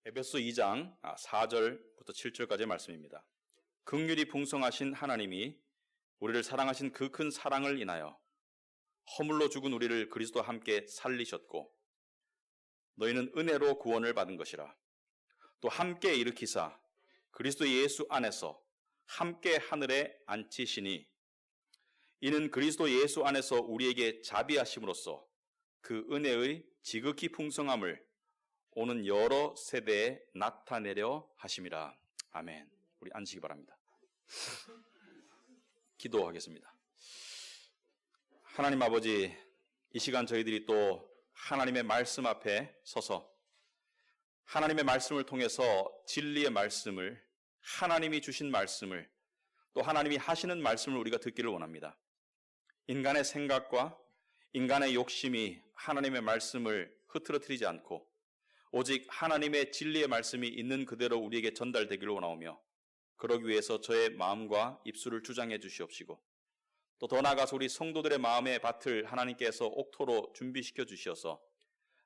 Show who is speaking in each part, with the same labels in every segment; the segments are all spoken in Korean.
Speaker 1: 에베소 2장 4절부터 7절까지의 말씀입니다. 긍휼이 풍성하신 하나님이 우리를 사랑하신 그 큰 사랑을 인하여 허물로 죽은 우리를 그리스도와 함께 살리셨고 너희는 은혜로 구원을 받은 것이라. 또 함께 일으키사 그리스도 예수 안에서 함께 하늘에 앉히시니 이는 그리스도 예수 안에서 우리에게 자비하심으로써 그 은혜의 지극히 풍성함을 오는 여러 세대에 나타내려 하심이라. 아멘. 우리 앉으시기 바랍니다. 기도하겠습니다. 하나님 아버지, 이 시간 저희들이 또 하나님의 말씀 앞에 서서 하나님의 말씀을 통해서 진리의 말씀을, 하나님이 주신 말씀을, 또 하나님이 하시는 말씀을 우리가 듣기를 원합니다. 인간의 생각과 인간의 욕심이 하나님의 말씀을 흐트러뜨리지 않고 오직 하나님의 진리의 말씀이 있는 그대로 우리에게 전달되기를 원하오며, 그러기 위해서 저의 마음과 입술을 주장해 주시옵시고 또 더 나아가서 우리 성도들의 마음의 밭을 하나님께서 옥토로 준비시켜 주시어서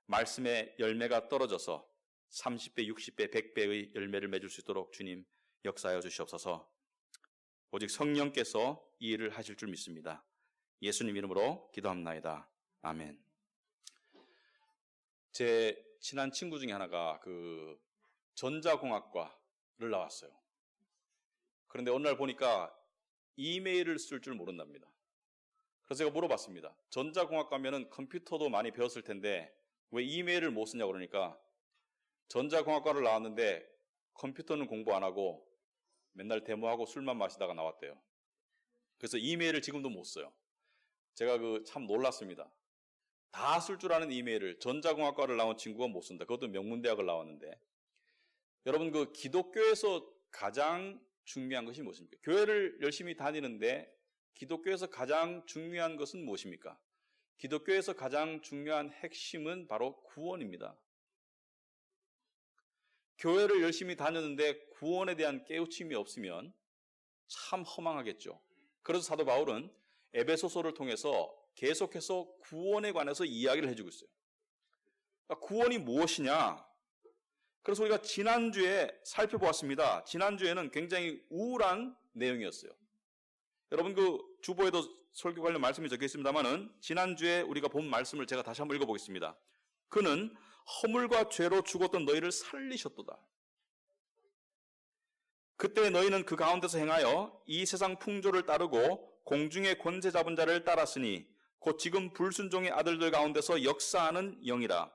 Speaker 1: 말씀의 열매가 떨어져서 30배, 60배, 100배의 열매를 맺을 수 있도록 주님 역사하여 주시옵소서. 오직 성령께서 이 일을 하실 줄 믿습니다. 예수님 이름으로 기도합나이다. 아멘. 제 친한 친구 중에 하나가 전자공학과를 나왔어요. 그런데 어느 날 보니까 이메일을 쓸 줄 모른답니다. 그래서 제가 물어봤습니다. 전자공학과면은 컴퓨터도 많이 배웠을 텐데 왜 이메일을 못 쓰냐고 그러니까 전자공학과를 나왔는데 컴퓨터는 공부 안 하고 맨날 데모하고 술만 마시다가 나왔대요. 그래서 이메일을 지금도 못 써요. 제가 참 놀랐습니다. 다 쓸 줄 아는 이메일을 전자공학과를 나온 친구가 못 쓴다. 그것도 명문대학을 나왔는데. 여러분, 기독교에서 가장 중요한 것이 무엇입니까? 교회를 열심히 다니는데 기독교에서 가장 중요한 것은 무엇입니까? 기독교에서 가장 중요한 핵심은 바로 구원입니다. 교회를 열심히 다녔는데 구원에 대한 깨우침이 없으면 참 허망하겠죠. 그래서 사도 바울은 에베소서를 통해서 계속해서 구원에 관해서 이야기를 해주고 있어요. 그러니까 구원이 무엇이냐? 그래서 우리가 지난주에 살펴보았습니다. 지난주에는 굉장히 우울한 내용이었어요. 여러분, 주보에도 설교 관련 말씀이 적혀 있습니다만은 지난주에 우리가 본 말씀을 제가 다시 한번 읽어보겠습니다. 그는 허물과 죄로 죽었던 너희를 살리셨도다. 그때 너희는 그 가운데서 행하여 이 세상 풍조를 따르고 공중의 권세 잡은 자를 따랐으니 곧 지금 불순종의 아들들 가운데서 역사하는 영이라.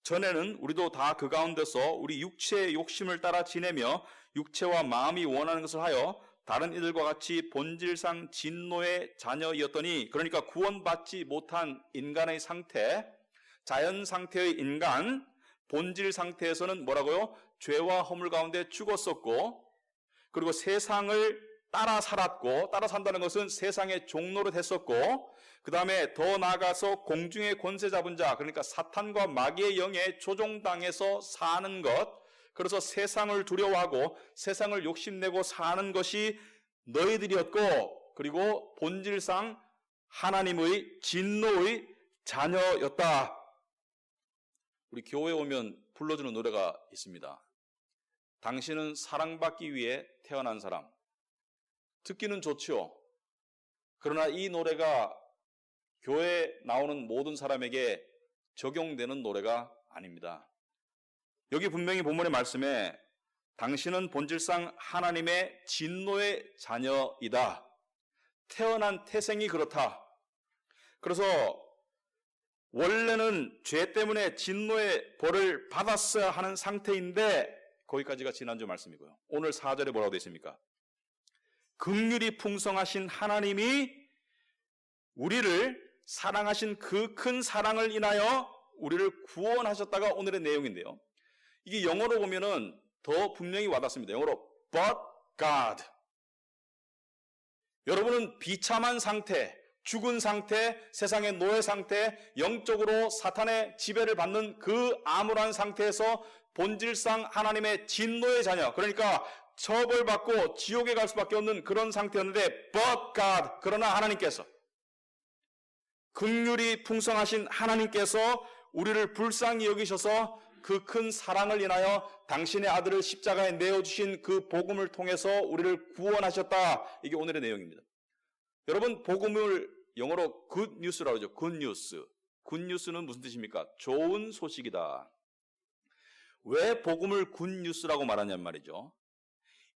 Speaker 1: 전에는 우리도 다 그 가운데서 우리 육체의 욕심을 따라 지내며 육체와 마음이 원하는 것을 하여 다른 이들과 같이 본질상 진노의 자녀이었더니, 그러니까 구원받지 못한 인간의 상태, 자연 상태의 인간, 본질 상태에서는 뭐라고요? 죄와 허물 가운데 죽었었고, 그리고 세상을 따라 살았고, 따라 산다는 것은 세상의 종로로 됐었고, 그 다음에 더 나아가서 공중의 권세 잡은 자, 그러니까 사탄과 마귀의 영에 조종당해서 사는 것, 그래서 세상을 두려워하고 세상을 욕심내고 사는 것이 너희들이었고, 그리고 본질상 하나님의 진노의 자녀였다. 우리 교회에 오면 불러주는 노래가 있습니다. 당신은 사랑받기 위해 태어난 사람. 듣기는 좋죠. 그러나 이 노래가 교회에 나오는 모든 사람에게 적용되는 노래가 아닙니다. 여기 분명히 본문의 말씀에 당신은 본질상 하나님의 진노의 자녀이다. 태어난 태생이 그렇다. 그래서 원래는 죄 때문에 진노의 벌을 받았어야 하는 상태인데, 거기까지가 지난주 말씀이고요. 오늘 4절에 뭐라고 되어 있습니까? 긍휼이 풍성하신 하나님이 우리를 사랑하신 그 큰 사랑을 인하여 우리를 구원하셨다가 오늘의 내용인데요. 이게 영어로 보면은 더 분명히 와닿습니다. 영어로 but God. 여러분은 비참한 상태, 죽은 상태, 세상의 노예 상태, 영적으로 사탄의 지배를 받는 그 암울한 상태에서 본질상 하나님의 진노의 자녀, 그러니까 처벌받고 지옥에 갈 수밖에 없는 그런 상태였는데 but God, 그러나 하나님께서, 긍휼이 풍성하신 하나님께서 우리를 불쌍히 여기셔서 그 큰 사랑을 인하여 당신의 아들을 십자가에 내어주신 그 복음을 통해서 우리를 구원하셨다. 이게 오늘의 내용입니다. 여러분, 복음을 영어로 good news라고 하죠. good news. good news는 무슨 뜻입니까? 좋은 소식이다. 왜 복음을 good news라고 말하냐는 말이죠.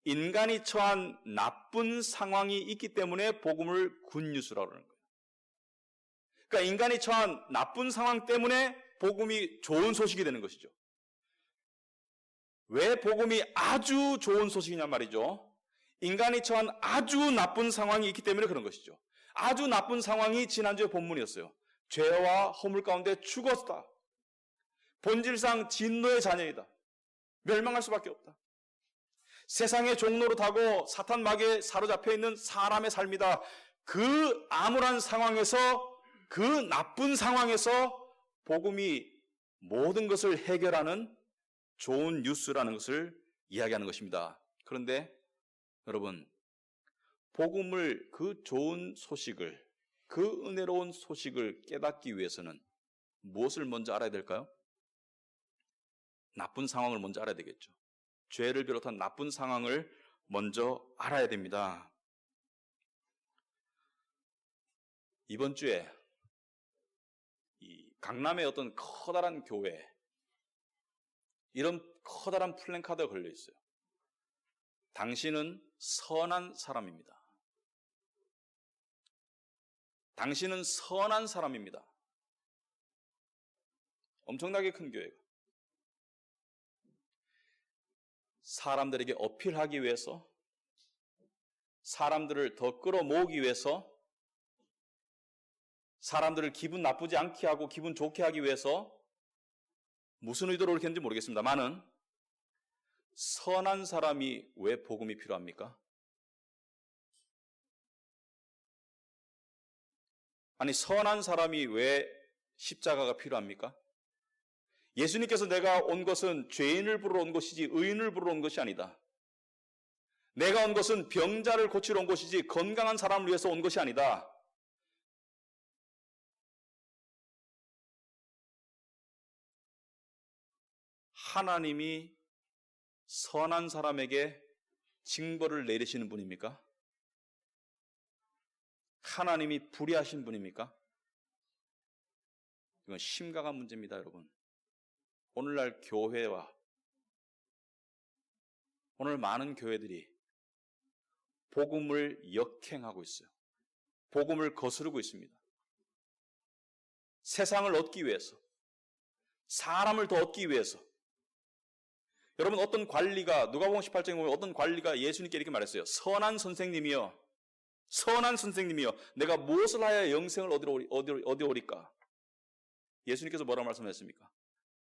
Speaker 1: 인간이 처한 나쁜 상황이 있기 때문에 복음을 good news라고 하는 거예요. 그러니까 인간이 처한 나쁜 상황 때문에 복음이 좋은 소식이 되는 것이죠. 왜 복음이 아주 좋은 소식이냐 말이죠. 인간이 처한 아주 나쁜 상황이 있기 때문에 그런 것이죠. 아주 나쁜 상황이 지난주의 본문이었어요. 죄와 허물 가운데 죽었다. 본질상 진노의 자녀이다. 멸망할 수밖에 없다. 세상의 종로로 타고 사탄 마귀에 사로잡혀 있는 사람의 삶이다. 그 암울한 상황에서, 그 나쁜 상황에서 복음이 모든 것을 해결하는 좋은 뉴스라는 것을 이야기하는 것입니다. 그런데 여러분, 복음을, 그 좋은 소식을, 그 은혜로운 소식을 깨닫기 위해서는 무엇을 먼저 알아야 될까요? 나쁜 상황을 먼저 알아야 되겠죠. 죄를 비롯한 나쁜 상황을 먼저 알아야 됩니다. 이번 주에 이 강남의 어떤 커다란 교회, 이런 커다란 플랜카드가 걸려 있어요. 당신은 선한 사람입니다. 당신은 선한 사람입니다. 엄청나게 큰 교회가. 사람들에게 어필하기 위해서, 사람들을 더 끌어모으기 위해서, 사람들을 기분 나쁘지 않게 하고 기분 좋게 하기 위해서 무슨 의도로 그렇게 했는지 모르겠습니다만은 선한 사람이 왜 복음이 필요합니까? 아니, 선한 사람이 왜 십자가가 필요합니까? 예수님께서 내가 온 것은 죄인을 부르러 온 것이지 의인을 부르러 온 것이 아니다. 내가 온 것은 병자를 고치러 온 것이지 건강한 사람을 위해서 온 것이 아니다. 하나님이 선한 사람에게 징벌을 내리시는 분입니까? 하나님이 불의하신 분입니까? 이건 심각한 문제입니다, 여러분. 오늘날 교회와 오늘 많은 교회들이 복음을 역행하고 있어요. 복음을 거스르고 있습니다. 세상을 얻기 위해서, 사람을 더 얻기 위해서. 여러분, 어떤 관리가, 누가복음 18장에 보면 어떤 관리가 예수님께 이렇게 말했어요. 선한 선생님이여, 선한 선생님이여, 내가 무엇을 하여 영생을 얻어 오리까? 예수님께서 뭐라고 말씀하셨습니까?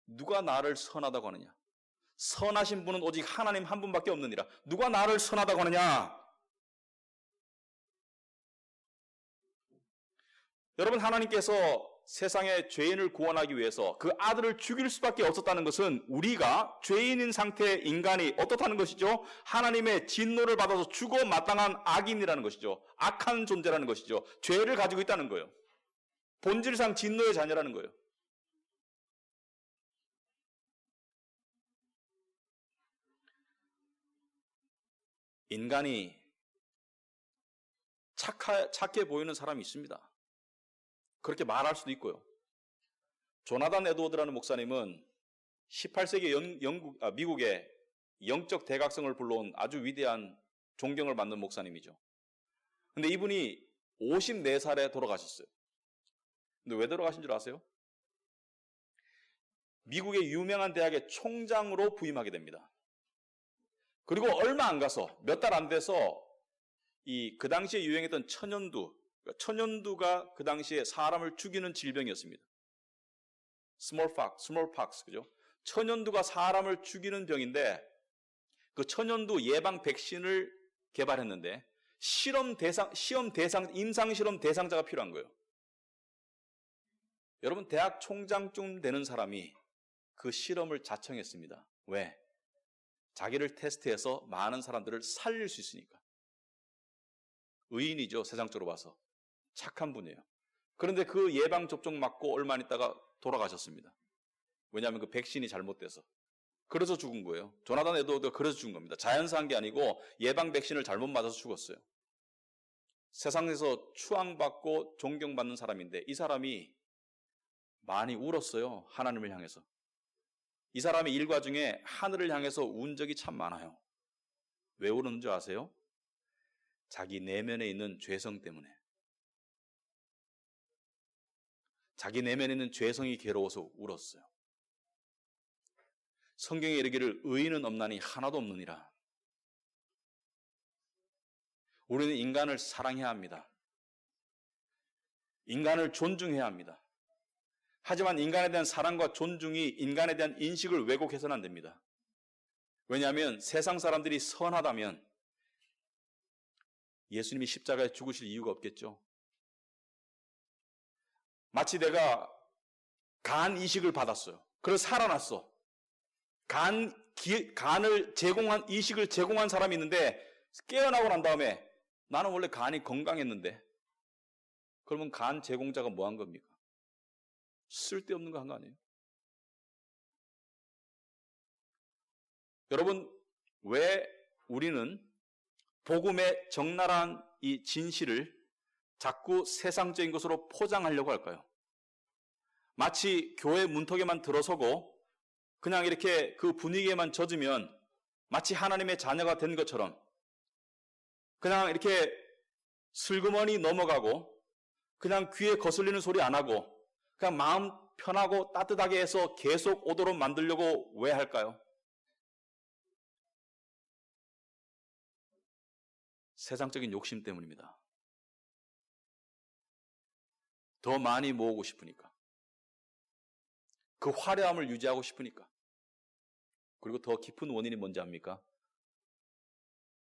Speaker 1: 누가 나를 선하다고 하느냐? 선하신 분은 오직 하나님 한 분밖에 없느니라. 누가 나를 선하다고 하느냐? 여러분, 하나님께서 세상의 죄인을 구원하기 위해서 그 아들을 죽일 수밖에 없었다는 것은 우리가 죄인인 상태의 인간이 어떻다는 것이죠? 하나님의 진노를 받아서 죽어 마땅한 악인이라는 것이죠. 악한 존재라는 것이죠. 죄를 가지고 있다는 거예요. 본질상 진노의 자녀라는 거예요. 인간이 착해 보이는 사람이 있습니다. 그렇게 말할 수도 있고요. 조나단 에드워드라는 목사님은 18세기 미국의 영적 대각성을 불러온 아주 위대한 존경을 받는 목사님이죠. 근데 이분이 54살에 돌아가셨어요. 근데 왜 돌아가신 줄 아세요? 미국의 유명한 대학의 총장으로 부임하게 됩니다. 그리고 얼마 안 가서, 몇 달 안 돼서 그 당시에 유행했던 천연두가 그 당시에 사람을 죽이는 질병이었습니다. smallpox, 그죠? 천연두가 사람을 죽이는 병인데 그 천연두 예방 백신을 개발했는데 임상 실험 대상자가 필요한 거예요. 여러분, 대학 총장쯤 되는 사람이 그 실험을 자청했습니다. 왜? 자기를 테스트해서 많은 사람들을 살릴 수 있으니까. 의인이죠, 세상적으로 봐서. 착한 분이에요. 그런데 그 예방접종 맞고 얼마 안 있다가 돌아가셨습니다. 왜냐하면 그 백신이 잘못돼서. 그래서 죽은 거예요. 조나단 에드워드가 그래서 죽은 겁니다. 자연사한 게 아니고 예방 백신을 잘못 맞아서 죽었어요. 세상에서 추앙받고 존경받는 사람인데 이 사람이 많이 울었어요. 하나님을 향해서. 이 사람의 일과 중에 하늘을 향해서 운 적이 참 많아요. 왜 우는 줄 아세요? 자기 내면에 있는 죄성 때문에. 자기 내면에 있는 죄성이 괴로워서 울었어요. 성경에 이르기를 의인은 없나니 하나도 없느니라. 우리는 인간을 사랑해야 합니다. 인간을 존중해야 합니다. 하지만 인간에 대한 사랑과 존중이 인간에 대한 인식을 왜곡해서는 안 됩니다. 왜냐하면 세상 사람들이 선하다면 예수님이 십자가에 죽으실 이유가 없겠죠. 마치 내가 간 이식을 받았어요. 그래서 살아났어. 간을 제공한, 이식을 제공한 사람이 있는데 깨어나고 난 다음에 나는 원래 간이 건강했는데 그러면 간 제공자가 뭐 한 겁니까? 쓸데없는 거 한 거 아니에요? 여러분, 왜 우리는 복음의 적나라한 이 진실을 자꾸 세상적인 것으로 포장하려고 할까요? 마치 교회 문턱에만 들어서고 그냥 이렇게 그 분위기에만 젖으면 마치 하나님의 자녀가 된 것처럼 그냥 이렇게 슬그머니 넘어가고 그냥 귀에 거슬리는 소리 안 하고 그냥 마음 편하고 따뜻하게 해서 계속 오도록 만들려고 왜 할까요? 세상적인 욕심 때문입니다. 더 많이 모으고 싶으니까. 그 화려함을 유지하고 싶으니까. 그리고 더 깊은 원인이 뭔지 압니까?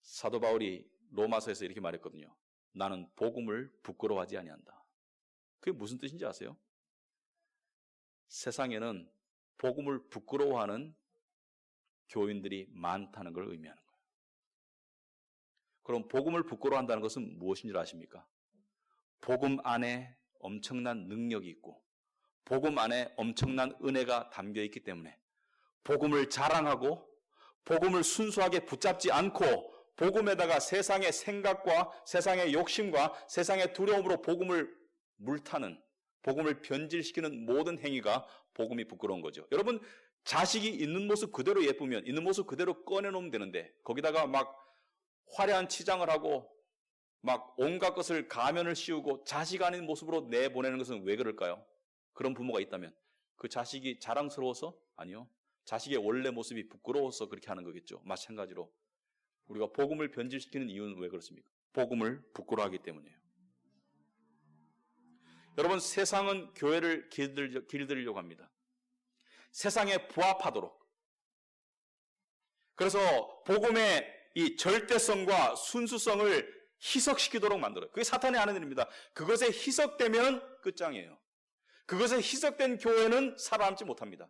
Speaker 1: 사도 바울이 로마서에서 이렇게 말했거든요. 나는 복음을 부끄러워하지 아니한다. 그게 무슨 뜻인지 아세요? 세상에는 복음을 부끄러워하는 교인들이 많다는 걸 의미하는 거예요. 그럼 복음을 부끄러워한다는 것은 무엇인 줄 아십니까? 복음 안에 엄청난 능력이 있고 복음 안에 엄청난 은혜가 담겨 있기 때문에 복음을 자랑하고 복음을 순수하게 붙잡지 않고 복음에다가 세상의 생각과 세상의 욕심과 세상의 두려움으로 복음을 물타는, 복음을 변질시키는 모든 행위가 복음이 부끄러운 거죠. 여러분, 자식이 있는 모습 그대로 예쁘면 있는 모습 그대로 꺼내놓으면 되는데 거기다가 막 화려한 치장을 하고 막 온갖 것을 가면을 씌우고 자식 아닌 모습으로 내보내는 것은 왜 그럴까요? 그런 부모가 있다면 그 자식이 자랑스러워서? 아니요. 자식의 원래 모습이 부끄러워서 그렇게 하는 거겠죠. 마찬가지로 우리가 복음을 변질시키는 이유는 왜 그렇습니까? 복음을 부끄러워하기 때문이에요. 여러분, 세상은 교회를 길들이려고 합니다. 세상에 부합하도록. 그래서 복음의 이 절대성과 순수성을 희석시키도록 만들어요. 그게 사탄이 하는 일입니다. 그것에 희석되면 끝장이에요. 그것에 희석된 교회는 살아남지 못합니다.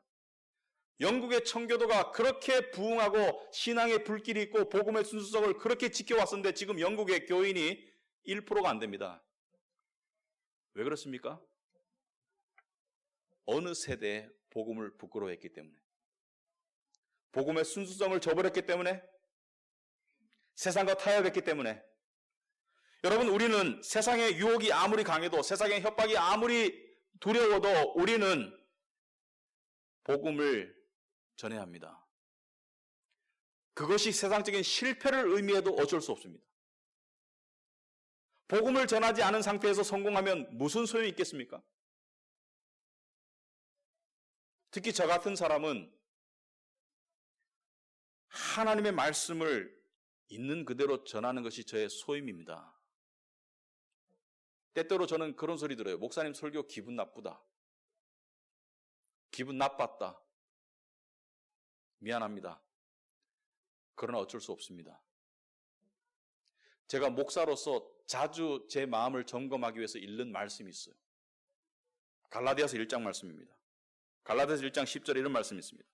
Speaker 1: 영국의 청교도가 그렇게 부흥하고 신앙의 불길이 있고 복음의 순수성을 그렇게 지켜왔었는데 지금 영국의 교인이 1%가 안 됩니다. 왜 그렇습니까? 어느 세대에 복음을 부끄러워했기 때문에, 복음의 순수성을 저버렸기 때문에, 세상과 타협했기 때문에. 여러분, 우리는 세상의 유혹이 아무리 강해도 세상의 협박이 아무리 두려워도 우리는 복음을 전해야 합니다. 그것이 세상적인 실패를 의미해도 어쩔 수 없습니다. 복음을 전하지 않은 상태에서 성공하면 무슨 소용이 있겠습니까? 특히 저 같은 사람은 하나님의 말씀을 있는 그대로 전하는 것이 저의 소임입니다. 때때로 저는 그런 소리 들어요. 목사님 설교 기분 나쁘다. 기분 나빴다. 미안합니다. 그러나 어쩔 수 없습니다. 제가 목사로서 자주 제 마음을 점검하기 위해서 읽는 말씀이 있어요. 갈라디아서 1장 말씀입니다. 갈라디아서 1장 10절에 이런 말씀이 있습니다.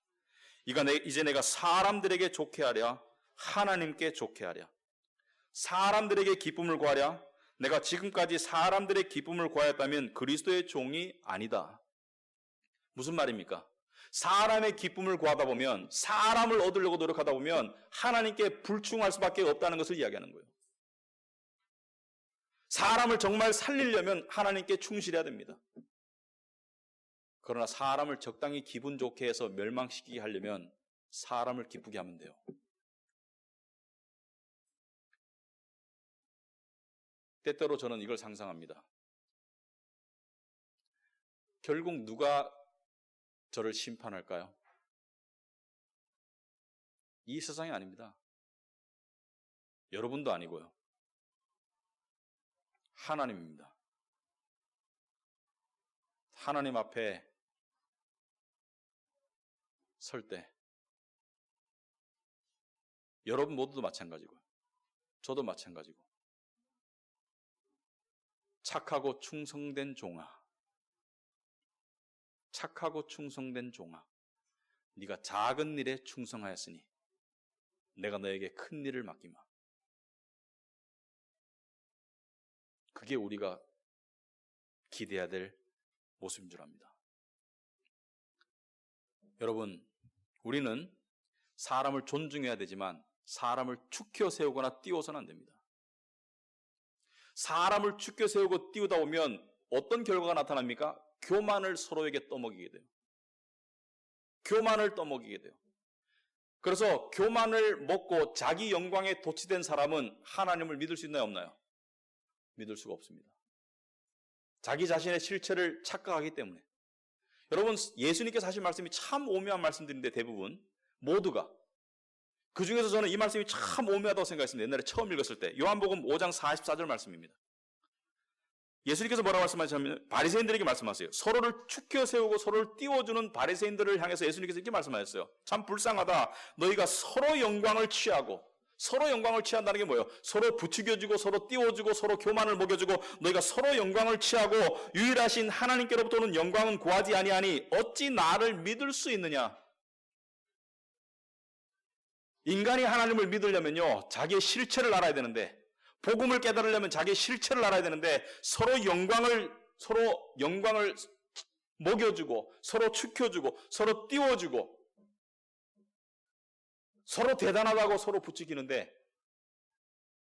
Speaker 1: 이제 내가 사람들에게 좋게 하랴 하나님께 좋게 하랴. 사람들에게 기쁨을 구하랴. 내가 지금까지 사람들의 기쁨을 구하였다면 그리스도의 종이 아니다. 무슨 말입니까? 사람의 기쁨을 구하다 보면, 사람을 얻으려고 노력하다 보면 하나님께 불충할 수밖에 없다는 것을 이야기하는 거예요. 사람을 정말 살리려면 하나님께 충실해야 됩니다. 그러나 사람을 적당히 기분 좋게 해서 멸망시키게 하려면 사람을 기쁘게 하면 돼요. 때때로 저는 이걸 상상합니다. 결국 누가 저를 심판할까요? 이 세상이 아닙니다. 여러분도 아니고요. 하나님입니다. 하나님 앞에 설 때 여러분 모두도 마찬가지고요. 저도 마찬가지고. 착하고 충성된 종아, 착하고 충성된 종아, 네가 작은 일에 충성하였으니 내가 너에게 큰 일을 맡기마. 그게 우리가 기대해야 될 모습인 줄 압니다. 여러분, 우리는 사람을 존중해야 되지만 사람을 축혀 세우거나 띄워서는 안 됩니다. 사람을 축혀 세우고 띄우다 보면 어떤 결과가 나타납니까? 교만을 서로에게 떠먹이게 돼요. 교만을 떠먹이게 돼요. 그래서 교만을 먹고 자기 영광에 도취된 사람은 하나님을 믿을 수 있나요, 없나요? 믿을 수가 없습니다. 자기 자신의 실체를 착각하기 때문에. 여러분, 예수님께서 하신 말씀이 참 오묘한 말씀들인데 대부분 모두가, 그 중에서 저는 이 말씀이 참 오묘하다고 생각했습니다. 옛날에 처음 읽었을 때. 요한복음 5장 44절 말씀입니다. 예수님께서 뭐라고 말씀하셨냐면 바리새인들에게 말씀하세요. 서로를 축혀 세우고 서로를 띄워주는 바리새인들을 향해서 예수님께서 이렇게 말씀하셨어요. 참 불쌍하다. 너희가 서로 영광을 취하고, 서로 영광을 취한다는 게 뭐예요? 서로 부추겨주고 서로 띄워주고 서로 교만을 먹여주고 너희가 서로 영광을 취하고 유일하신 하나님께로부터는 영광은 구하지 아니하니 어찌 나를 믿을 수 있느냐? 인간이 하나님을 믿으려면요, 자기의 실체를 알아야 되는데, 복음을 깨달으려면 자기의 실체를 알아야 되는데, 서로 영광을 먹여주고, 서로 축혀주고, 서로 띄워주고, 서로 대단하다고 서로 부추기는데,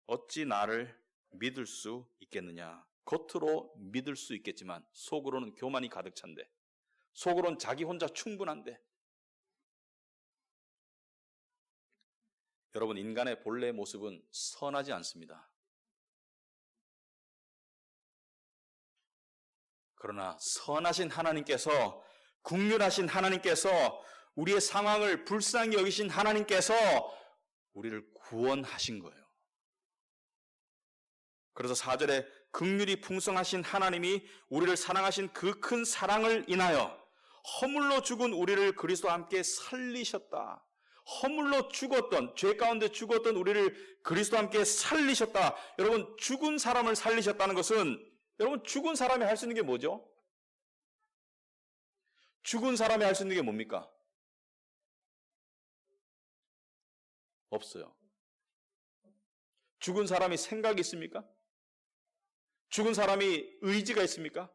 Speaker 1: 어찌 나를 믿을 수 있겠느냐? 겉으로 믿을 수 있겠지만, 속으로는 교만이 가득 찬데, 속으로는 자기 혼자 충분한데, 여러분, 인간의 본래 모습은 선하지 않습니다. 그러나 선하신 하나님께서, 긍휼하신 하나님께서, 우리의 상황을 불쌍히 여기신 하나님께서 우리를 구원하신 거예요. 그래서 4절에 긍휼이 풍성하신 하나님이 우리를 사랑하신 그 큰 사랑을 인하여 허물로 죽은 우리를 그리스도와 함께 살리셨다. 허물로 죽었던, 죄 가운데 죽었던 우리를 그리스도와 함께 살리셨다. 여러분, 죽은 사람을 살리셨다는 것은, 여러분, 죽은 사람이 할 수 있는 게 뭐죠? 죽은 사람이 할 수 있는 게 뭡니까? 없어요. 죽은 사람이 생각이 있습니까? 죽은 사람이 의지가 있습니까?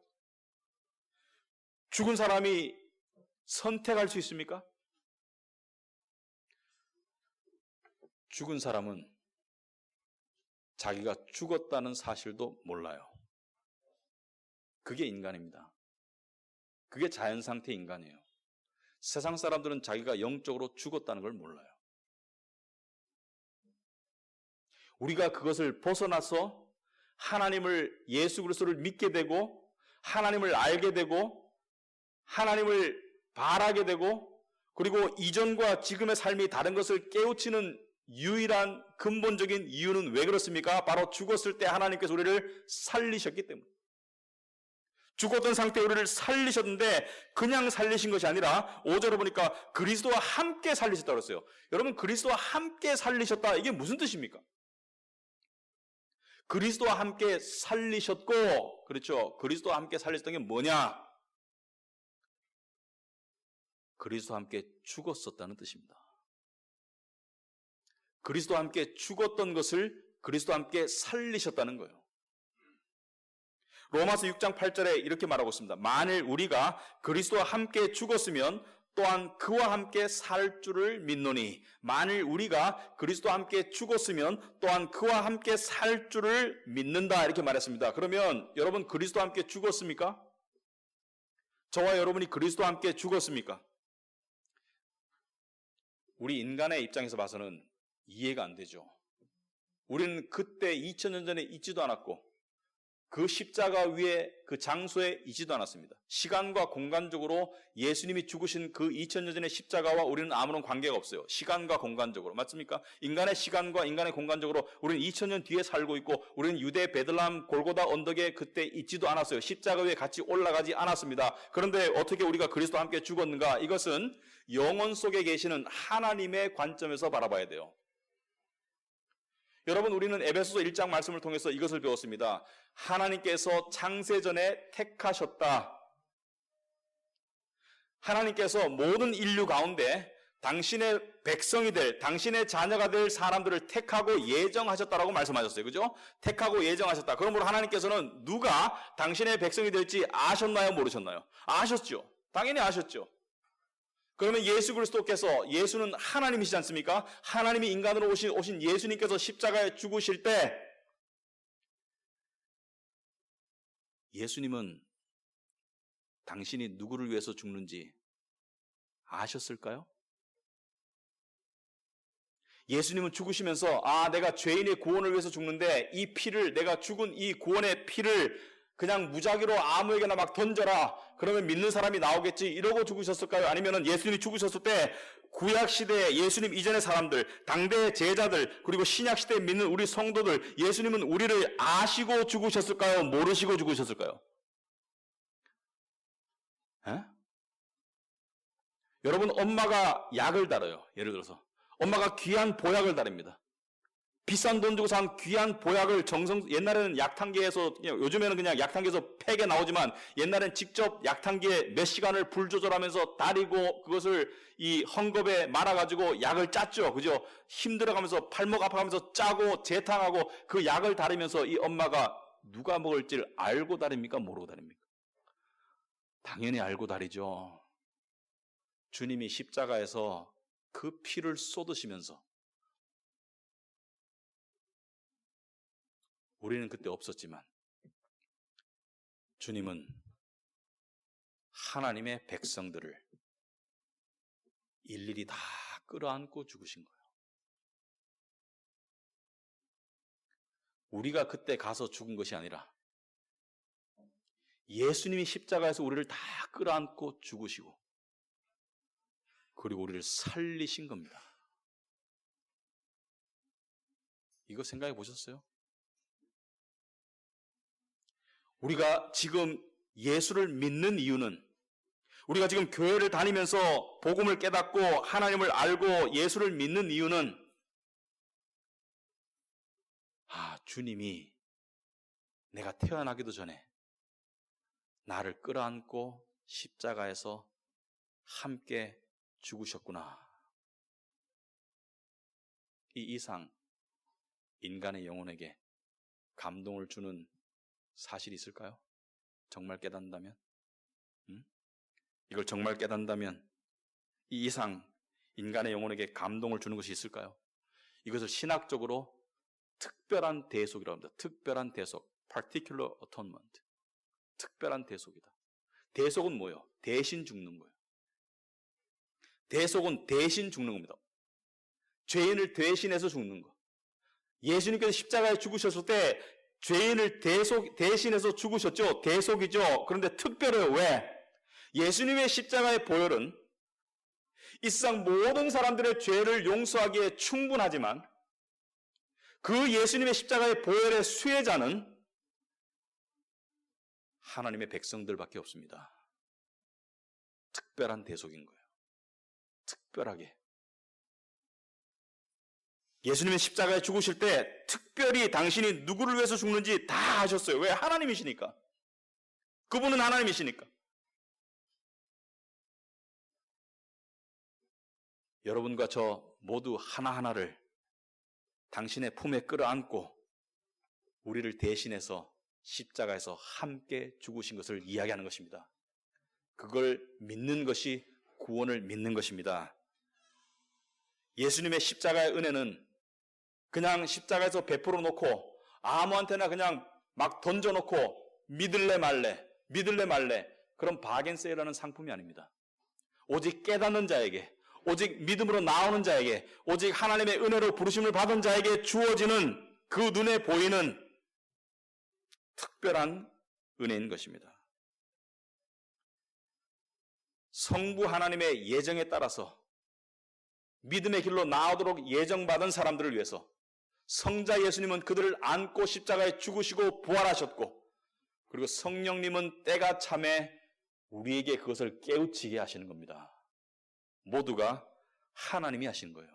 Speaker 1: 죽은 사람이 선택할 수 있습니까? 죽은 사람은 자기가 죽었다는 사실도 몰라요. 그게 인간입니다. 그게 자연상태 인간이에요. 세상 사람들은 자기가 영적으로 죽었다는 걸 몰라요. 우리가 그것을 벗어나서 하나님을, 예수 그리스도를 믿게 되고 하나님을 알게 되고 하나님을 바라게 되고 그리고 이전과 지금의 삶이 다른 것을 깨우치는 유일한 근본적인 이유는 왜 그렇습니까? 바로 죽었을 때 하나님께서 우리를 살리셨기 때문에. 죽었던 상태에 우리를 살리셨는데 그냥 살리신 것이 아니라 5절에 보니까 그리스도와 함께 살리셨다고 그랬어요. 여러분, 그리스도와 함께 살리셨다, 이게 무슨 뜻입니까? 그리스도와 함께 살리셨고, 그렇죠? 그리스도와 함께 살리셨던 게 뭐냐? 그리스도와 함께 죽었었다는 뜻입니다. 그리스도와 함께 죽었던 것을 그리스도와 함께 살리셨다는 거예요. 로마서 6장 8절에 이렇게 말하고 있습니다. 만일 우리가 그리스도와 함께 죽었으면 또한 그와 함께 살 줄을 믿노니 만일 우리가 그리스도와 함께 죽었으면 또한 그와 함께 살 줄을 믿는다 이렇게 말했습니다. 그러면 여러분 그리스도와 함께 죽었습니까? 저와 여러분이 그리스도와 함께 죽었습니까? 우리 인간의 입장에서 봐서는 이해가 안 되죠. 우리는 그때 2000년 전에 있지도 않았고 그 십자가 위에 그 장소에 있지도 않았습니다. 시간과 공간적으로 예수님이 죽으신 그 2000년 전의 십자가와 우리는 아무런 관계가 없어요. 시간과 공간적으로. 맞습니까? 인간의 시간과 인간의 공간적으로 우리는 2000년 뒤에 살고 있고 우리는 유대 베들레헴 골고다 언덕에 그때 있지도 않았어요. 십자가 위에 같이 올라가지 않았습니다. 그런데 어떻게 우리가 그리스도와 함께 죽었는가? 이것은 영혼 속에 계시는 하나님의 관점에서 바라봐야 돼요. 여러분 우리는 에베소서 1장 말씀을 통해서 이것을 배웠습니다. 하나님께서 창세전에 택하셨다. 하나님께서 모든 인류 가운데 당신의 백성이 될, 당신의 자녀가 될 사람들을 택하고 예정하셨다라고 말씀하셨어요. 그죠? 택하고 예정하셨다. 그러므로 하나님께서는 누가 당신의 백성이 될지 아셨나요? 모르셨나요? 아셨죠. 당연히 아셨죠. 그러면 예수 그리스도께서, 예수는 하나님이시지 않습니까? 하나님이 인간으로 오신 예수님께서 십자가에 죽으실 때 예수님은 당신이 누구를 위해서 죽는지 아셨을까요? 예수님은 죽으시면서 내가 죄인의 구원을 위해서 죽는데 이 피를, 내가 죽은 이 구원의 피를 그냥 무작위로 아무에게나 막 던져라. 그러면 믿는 사람이 나오겠지. 이러고 죽으셨을까요? 아니면 예수님이 죽으셨을 때 구약시대에 예수님 이전의 사람들, 당대 제자들, 그리고 신약시대에 믿는 우리 성도들, 예수님은 우리를 아시고 죽으셨을까요? 모르시고 죽으셨을까요? 에? 여러분 엄마가 약을 달아요. 예를 들어서 엄마가 귀한 보약을 다립니다. 비싼 돈 주고 산 귀한 보약을 옛날에는 약탕기에서, 요즘에는 그냥 약탕기에서 팩에 나오지만 옛날엔 직접 약탕기에 몇 시간을 불 조절하면서 다리고 그것을 이 헝겊에 말아가지고 약을 짰죠. 그죠? 힘들어가면서 팔목 아파가면서 짜고 재탕하고 그 약을 다리면서 이 엄마가 누가 먹을지를 알고 다립니까? 모르고 다립니까? 당연히 알고 다리죠. 주님이 십자가에서 그 피를 쏟으시면서 우리는 그때 없었지만 주님은 하나님의 백성들을 일일이 다 끌어안고 죽으신 거예요. 우리가 그때 가서 죽은 것이 아니라 예수님이 십자가에서 우리를 다 끌어안고 죽으시고 그리고 우리를 살리신 겁니다. 이거 생각해 보셨어요? 우리가 지금 예수를 믿는 이유는, 우리가 지금 교회를 다니면서 복음을 깨닫고 하나님을 알고 예수를 믿는 이유는 주님이 내가 태어나기도 전에 나를 끌어안고 십자가에서 함께 죽으셨구나. 이 이상 인간의 영혼에게 감동을 주는 사실이 있을까요? 정말 깨닫는다면? 이걸 정말 깨닫는다면 이 이상 인간의 영혼에게 감동을 주는 것이 있을까요? 이것을 신학적으로 특별한 대속이라고 합니다. 특별한 대속, particular atonement. 특별한 대속이다. 대속은 뭐예요? 대신 죽는 거예요. 대속은 대신 죽는 겁니다. 죄인을 대신해서 죽는 거. 예수님께서 십자가에 죽으셨을 때 죄인을 대신해서 죽으셨죠. 대속이죠. 그런데 특별해요. 왜? 예수님의 십자가의 보혈은 이 세상 모든 사람들의 죄를 용서하기에 충분하지만 그 예수님의 십자가의 보혈의 수혜자는 하나님의 백성들밖에 없습니다. 특별한 대속인 거예요. 특별하게. 예수님의 십자가에 죽으실 때 특별히 당신이 누구를 위해서 죽는지 다 아셨어요. 왜? 하나님이시니까. 그분은 하나님이시니까. 여러분과 저 모두 하나하나를 당신의 품에 끌어안고 우리를 대신해서 십자가에서 함께 죽으신 것을 이야기하는 것입니다. 그걸 믿는 것이 구원을 믿는 것입니다. 예수님의 십자가의 은혜는 그냥 십자가에서 베풀어 놓고 아무한테나 그냥 막 던져놓고 믿을래 말래 그런 바겐세일하는 상품이 아닙니다. 오직 깨닫는 자에게, 오직 믿음으로 나오는 자에게, 오직 하나님의 은혜로 부르심을 받은 자에게 주어지는 그 눈에 보이는 특별한 은혜인 것입니다. 성부 하나님의 예정에 따라서 믿음의 길로 나오도록 예정받은 사람들을 위해서 성자 예수님은 그들을 안고 십자가에 죽으시고 부활하셨고, 그리고 성령님은 때가 참에 우리에게 그것을 깨우치게 하시는 겁니다. 모두가 하나님이 하신 거예요.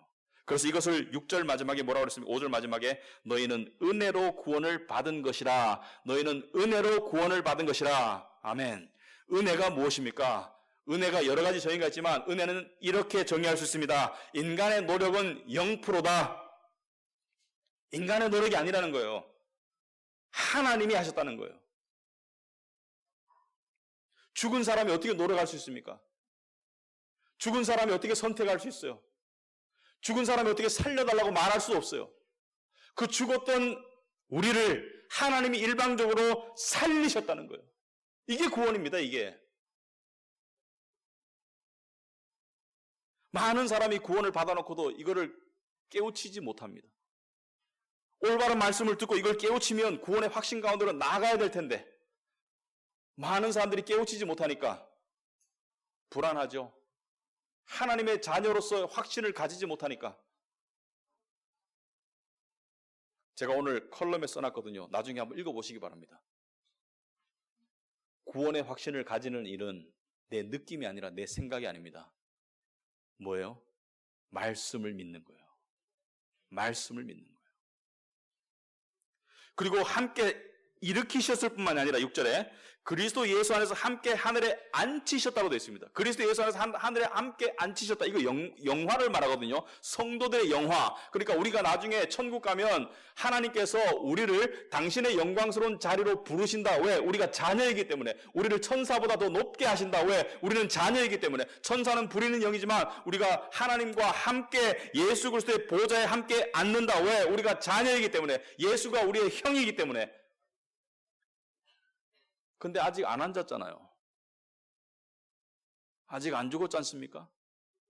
Speaker 1: 그래서 이것을 6절 마지막에 뭐라고 그랬습니까? 5절 마지막에 너희는 은혜로 구원을 받은 것이라. 너희는 은혜로 구원을 받은 것이라. 아멘. 은혜가 무엇입니까? 은혜가 여러 가지 정의가 있지만 은혜는 이렇게 정의할 수 있습니다. 인간의 노력은 0%다. 인간의 노력이 아니라는 거예요. 하나님이 하셨다는 거예요. 죽은 사람이 어떻게 노력할 수 있습니까? 죽은 사람이 어떻게 선택할 수 있어요? 죽은 사람이 어떻게 살려달라고 말할 수 없어요. 그 죽었던 우리를 하나님이 일방적으로 살리셨다는 거예요. 이게 구원입니다, 이게. 많은 사람이 구원을 받아놓고도 이거를 깨우치지 못합니다. 올바른 말씀을 듣고 이걸 깨우치면 구원의 확신 가운데로 나가야 될 텐데 많은 사람들이 깨우치지 못하니까 불안하죠. 하나님의 자녀로서 확신을 가지지 못하니까. 제가 오늘 컬럼에 써놨거든요. 나중에 한번 읽어보시기 바랍니다. 구원의 확신을 가지는 일은 내 느낌이 아니라 내 생각이 아닙니다. 뭐예요? 말씀을 믿는 거예요. 말씀을 믿는 거예요. 그리고 함께 일으키셨을 뿐만이 아니라 6절에 그리스도 예수 안에서 함께 하늘에 앉히셨다고 되어 있습니다. 그리스도 예수 안에서 하늘에 함께 앉히셨다. 이거 영화를 말하거든요. 성도들의 영화. 그러니까 우리가 나중에 천국 가면 하나님께서 우리를 당신의 영광스러운 자리로 부르신다. 왜? 우리가 자녀이기 때문에. 우리를 천사보다 더 높게 하신다. 왜? 우리는 자녀이기 때문에. 천사는 부리는 영이지만 우리가 하나님과 함께 예수 그리스도의 보좌에 함께 앉는다. 왜? 우리가 자녀이기 때문에. 예수가 우리의 형이기 때문에. 근데 아직 안 앉았잖아요. 아직 안 죽었지 않습니까?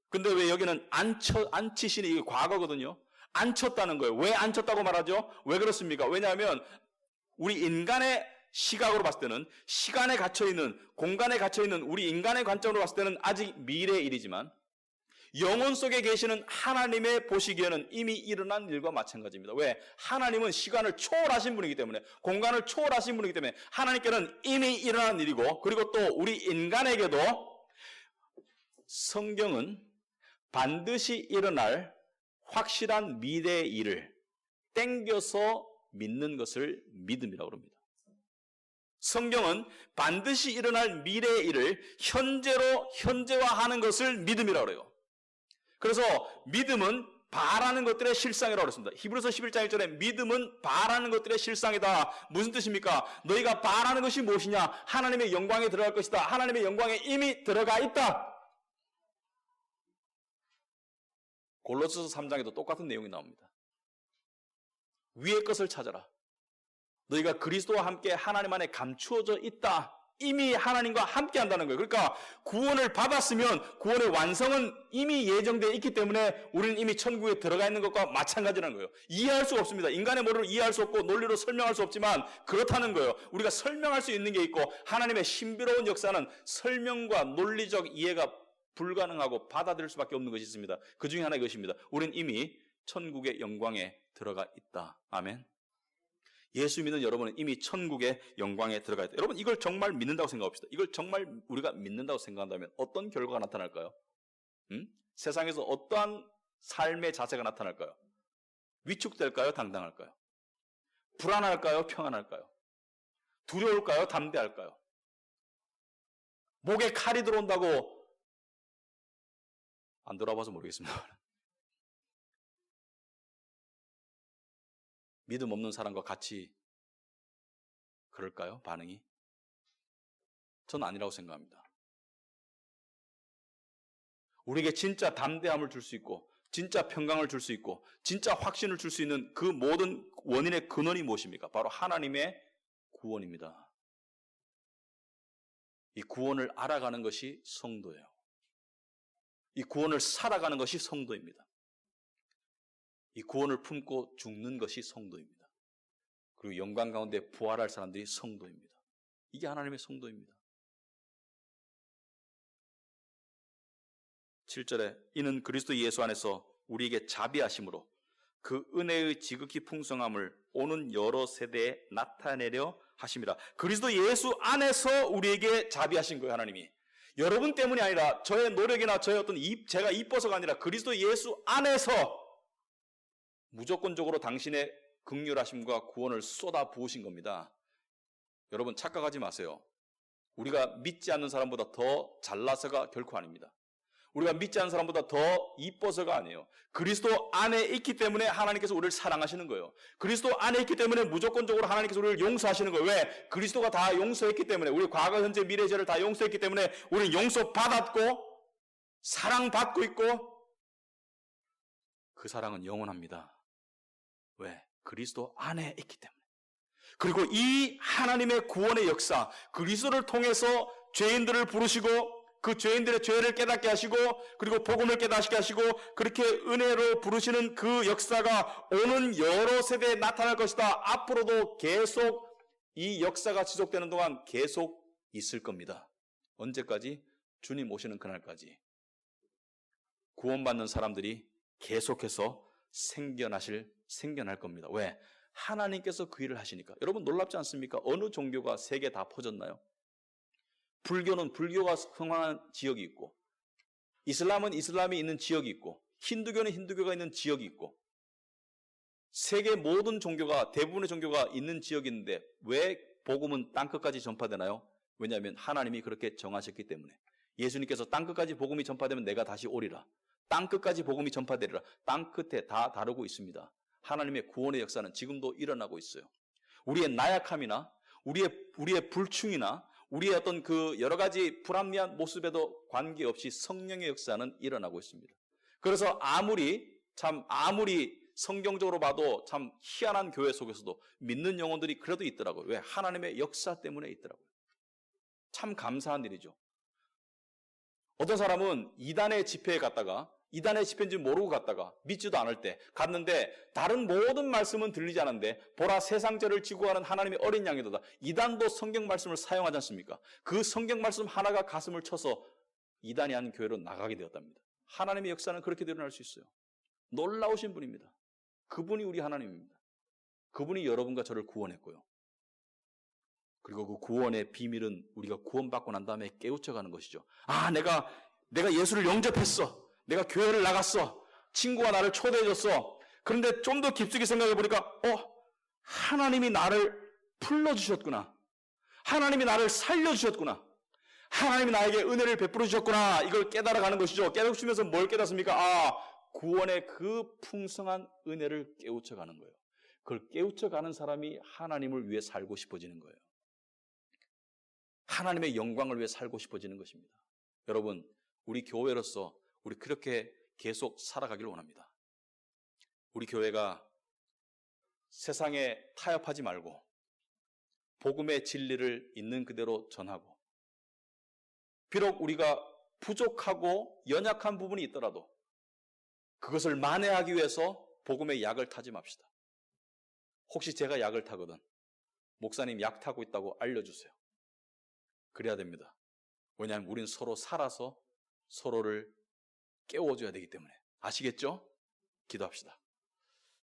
Speaker 1: 근데 왜 여기는 앉히시니, 이게 과거거든요. 앉혔다는 거예요. 왜 앉혔다고 말하죠? 왜 그렇습니까? 왜냐하면 우리 인간의 시각으로 봤을 때는, 시간에 갇혀있는, 공간에 갇혀있는 우리 인간의 관점으로 봤을 때는 아직 미래의 일이지만 영혼 속에 계시는 하나님의 보시기에는 이미 일어난 일과 마찬가지입니다. 왜? 하나님은 시간을 초월하신 분이기 때문에, 공간을 초월하신 분이기 때문에 하나님께는 이미 일어난 일이고, 그리고 또 우리 인간에게도 성경은 반드시 일어날 확실한 미래의 일을 땡겨서 믿는 것을 믿음이라고 합니다. 성경은 반드시 일어날 미래의 일을 현재화하는 것을 믿음이라고 해요. 그래서 믿음은 바라는 것들의 실상이라고 그랬습니다. 히브리서 11장 1절에 믿음은 바라는 것들의 실상이다. 무슨 뜻입니까? 너희가 바라는 것이 무엇이냐? 하나님의 영광에 들어갈 것이다. 하나님의 영광에 이미 들어가 있다. 골로새서 3장에도 똑같은 내용이 나옵니다. 위의 것을 찾아라. 너희가 그리스도와 함께 하나님 안에 감추어져 있다. 이미 하나님과 함께 한다는 거예요. 그러니까 구원을 받았으면 구원의 완성은 이미 예정되어 있기 때문에 우리는 이미 천국에 들어가 있는 것과 마찬가지라는 거예요. 이해할 수가 없습니다. 인간의 머리로 이해할 수 없고 논리로 설명할 수 없지만 그렇다는 거예요. 우리가 설명할 수 있는 게 있고 하나님의 신비로운 역사는 설명과 논리적 이해가 불가능하고 받아들일 수밖에 없는 것이 있습니다. 그 중에 하나 이것입니다. 우리는 이미 천국의 영광에 들어가 있다. 아멘. 예수 믿는 여러분은 이미 천국의 영광에 들어가 있다. 여러분 이걸 정말 믿는다고 생각합시다. 이걸 정말 우리가 믿는다고 생각한다면 어떤 결과가 나타날까요? 세상에서 어떠한 삶의 자세가 나타날까요? 위축될까요? 당당할까요? 불안할까요? 평안할까요? 두려울까요? 담대할까요? 목에 칼이 들어온다고 안 돌아봐서 모르겠습니다. 믿음 없는 사람과 같이 그럴까요? 반응이? 저는 아니라고 생각합니다. 우리에게 진짜 담대함을 줄 수 있고 진짜 평강을 줄 수 있고 진짜 확신을 줄 수 있는 그 모든 원인의 근원이 무엇입니까? 바로 하나님의 구원입니다. 이 구원을 알아가는 것이 성도예요. 이 구원을 살아가는 것이 성도입니다. 이 구원을 품고 죽는 것이 성도입니다. 그리고 영광 가운데 부활할 사람들이 성도입니다. 이게 하나님의 성도입니다. 7절에 이는 그리스도 예수 안에서 우리에게 자비하심으로 그 은혜의 지극히 풍성함을 오는 여러 세대에 나타내려 하심이라. 그리스도 예수 안에서 우리에게 자비하신 거예요, 하나님이. 여러분 때문이 아니라 저의 노력이나 저의 제가 이뻐서가 아니라 그리스도 예수 안에서 무조건적으로 당신의 긍휼하심과 구원을 쏟아 부으신 겁니다. 여러분 착각하지 마세요. 우리가 믿지 않는 사람보다 더 잘나서가 결코 아닙니다. 우리가 믿지 않는 사람보다 더 이뻐서가 아니에요. 그리스도 안에 있기 때문에 하나님께서 우리를 사랑하시는 거예요. 그리스도 안에 있기 때문에 무조건적으로 하나님께서 우리를 용서하시는 거예요. 왜? 그리스도가 다 용서했기 때문에, 우리 과거, 현재, 미래 죄를 다 용서했기 때문에 우리는 용서받았고 사랑받고 있고 그 사랑은 영원합니다. 왜? 그리스도 안에 있기 때문에. 그리고 이 하나님의 구원의 역사, 그리스도를 통해서 죄인들을 부르시고 그 죄인들의 죄를 깨닫게 하시고 그리고 복음을 깨닫게 하시고 그렇게 은혜로 부르시는 그 역사가 오는 여러 세대에 나타날 것이다. 앞으로도 계속 이 역사가 지속되는 동안 계속 있을 겁니다. 언제까지? 주님 오시는 그날까지. 구원받는 사람들이 계속해서 생겨날 겁니다. 왜? 하나님께서 그 일을 하시니까. 여러분 놀랍지 않습니까? 어느 종교가 세계 다 퍼졌나요? 불교는 불교가 성황한 지역이 있고, 이슬람은 이슬람이 있는 지역이 있고, 힌두교는 힌두교가 있는 지역이 있고, 세계 모든 종교가, 대부분의 종교가 있는 지역이 있는데 왜 복음은 땅끝까지 전파되나요? 왜냐하면 하나님이 그렇게 정하셨기 때문에. 예수님께서 땅끝까지 복음이 전파되면 내가 다시 오리라. 땅끝까지 복음이 전파되리라. 땅끝에 다 다루고 있습니다. 하나님의 구원의 역사는 지금도 일어나고 있어요. 우리의 나약함이나 우리의 불충이나 우리의 어떤 그 여러 가지 불합리한 모습에도 관계없이 성령의 역사는 일어나고 있습니다. 그래서 아무리 성경적으로 봐도 참 희한한 교회 속에서도 믿는 영혼들이 그래도 있더라고요. 왜? 하나님의 역사 때문에 있더라고요. 참 감사한 일이죠. 어떤 사람은 이단의 집회에 갔다가 이단의 집회인지 모르고 갔다가 믿지도 않을 때 갔는데 다른 모든 말씀은 들리지 않았는데 보라 세상죄를 지고 가는 하나님의 어린 양이도다. 이단도 성경 말씀을 사용하지 않습니까? 그 성경 말씀 하나가 가슴을 쳐서 이단이 하는 교회로 나가게 되었답니다. 하나님의 역사는 그렇게 일어날 수 있어요. 놀라우신 분입니다. 그분이 우리 하나님입니다. 그분이 여러분과 저를 구원했고요. 그리고 그 구원의 비밀은 우리가 구원받고 난 다음에 깨우쳐가는 것이죠. 아, 내가 예수를 영접했어. 내가 교회를 나갔어. 친구가 나를 초대해줬어. 그런데 좀 더 깊숙이 생각해 보니까 하나님이 나를 풀러주셨구나. 하나님이 나를 살려주셨구나. 하나님이 나에게 은혜를 베풀어 주셨구나. 이걸 깨달아가는 것이죠. 깨우치면서 뭘 깨닫습니까? 구원의 그 풍성한 은혜를 깨우쳐가는 거예요. 그걸 깨우쳐가는 사람이 하나님을 위해 살고 싶어지는 거예요. 하나님의 영광을 위해 살고 싶어지는 것입니다. 여러분, 우리 교회로서 우리 그렇게 계속 살아가기를 원합니다. 우리 교회가 세상에 타협하지 말고 복음의 진리를 있는 그대로 전하고 비록 우리가 부족하고 연약한 부분이 있더라도 그것을 만회하기 위해서 복음의 약을 타지 맙시다. 혹시 제가 약을 타거든 목사님 약 타고 있다고 알려주세요. 그래야 됩니다. 왜냐하면 우린 서로 살아서 서로를 깨워줘야 되기 때문에. 아시겠죠? 기도합시다.